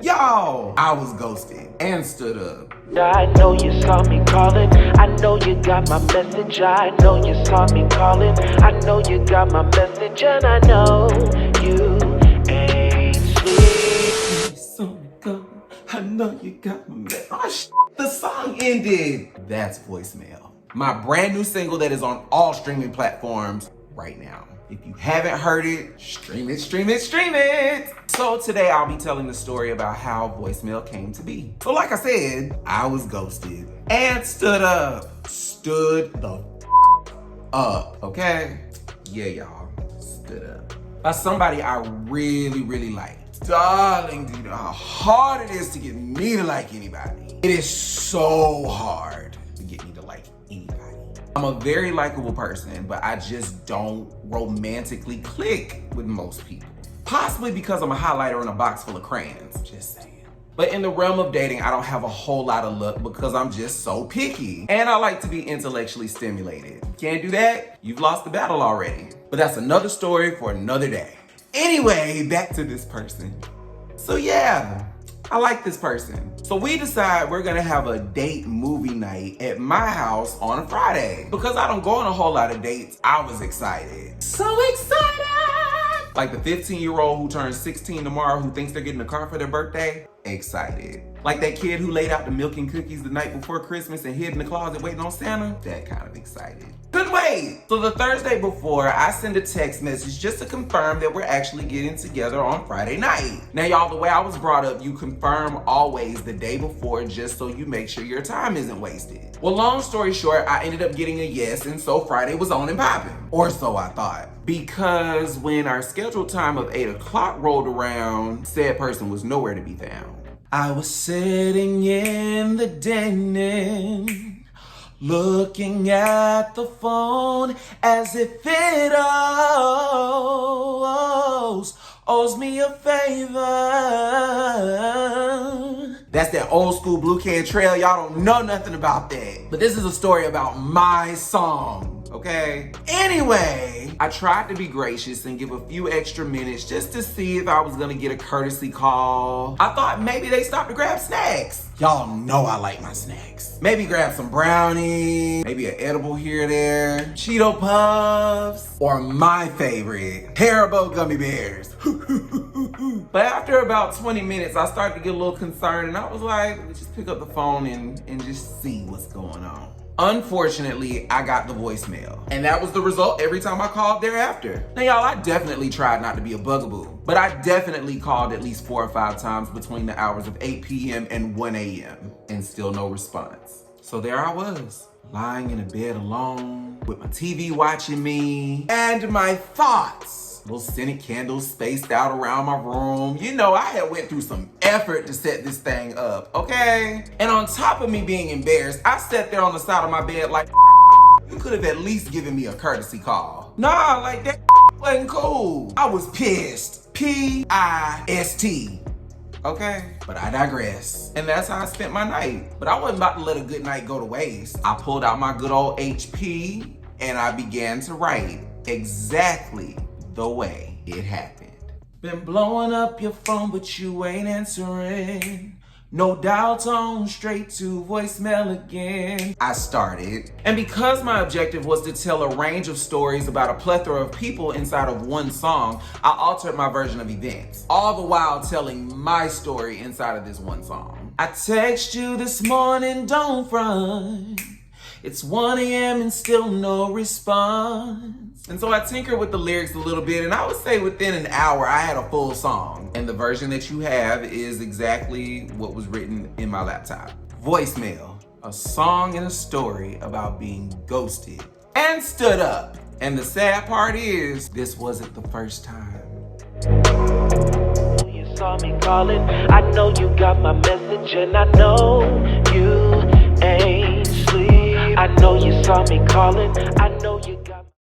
Y'all, I was ghosted and stood up. I know you saw me calling. I know you got my message. I know you saw me calling. I know you got my message, and I know you ain't sleep. So go. I know you got my message. The song ended. That's Voicemail. My brand new single that is on all streaming platforms right now. If you haven't heard it, stream it, stream it, stream it. So today I'll be telling the story about how Voicemail came to be. So like I said, I was ghosted and stood up. Stood the up, okay? Yeah, y'all, stood up. By somebody I really, really liked. Darling, do you know how hard it is to get me to like anybody? It is so hard to get me to like anybody. I'm a very likable person, but I just don't romantically click with most people. Possibly because I'm a highlighter in a box full of crayons, just saying. But in the realm of dating, I don't have a whole lot of luck because I'm just so picky. And I like to be intellectually stimulated. Can't do that? You've lost the battle already. But that's another story for another day. Anyway, back to this person. So yeah, I like this person. So we decide we're gonna have a date movie night at my house on a Friday. Because I don't go on a whole lot of dates, I was excited. So excited! Like the 15-year-old who turns 16 tomorrow who thinks they're getting a car for their birthday, excited. Like that kid who laid out the milk and cookies the night before Christmas and hid in the closet waiting on Santa, that kind of excited. Couldn't wait. So the Thursday before, I send a text message just to confirm that we're actually getting together on Friday night. Now y'all, the way I was brought up, you confirm always the day before just so you make sure your time isn't wasted. Well, long story short, I ended up getting a yes, and so Friday was on and popping. Or so I thought. Because when our scheduled time of 8 o'clock rolled around, said person was nowhere to be found. I was sitting in the den, looking at the phone as if it owes me a favor. That's that old school Blue Can Trail. Y'all don't know nothing about that. But this is a story about my song, okay? Anyway, I tried to be gracious and give a few extra minutes just to see if I was gonna get a courtesy call. I thought maybe they stopped to grab snacks. Y'all know I like my snacks. Maybe grab some brownies, maybe an edible here or there, Cheeto Puffs, or my favorite, Haribo gummy bears. But after about 20 minutes, I started to get a little concerned and I was like, let's just pick up the phone and just see what's going on. Unfortunately, I got the voicemail. And that was the result every time I called thereafter. Now y'all, I definitely tried not to be a bugaboo, but I definitely called at least 4 or 5 times between the hours of 8 p.m. and 1 a.m. and still no response. So there I was, lying in a bed alone, with my TV watching me, and my thoughts. Little scented candles spaced out around my room. You know, I had went through some effort to set this thing up, okay? And on top of me being embarrassed, I sat there on the side of my bed like, you could have at least given me a courtesy call. Nah, like that wasn't cool. I was pissed. P-I-S-T. Okay, but I digress. And that's how I spent my night. But I wasn't about to let a good night go to waste. I pulled out my good old HP and I began to write exactly the way it happened. Been blowing up your phone, but you ain't answering. No dial tone, straight to voicemail again. I started. And because my objective was to tell a range of stories about a plethora of people inside of one song, I altered my version of events, all the while telling my story inside of this one song. I text you this morning, don't front. It's 1 a.m. and still no response. And so I tinkered with the lyrics a little bit, and I would say within an hour, I had a full song. And the version that you have is exactly what was written in my laptop. Voicemail, a song and a story about being ghosted and stood up. And the sad part is, this wasn't the first time. You saw me calling. I know you got my message, and I know you ain't sleep. I know you saw me calling. I know you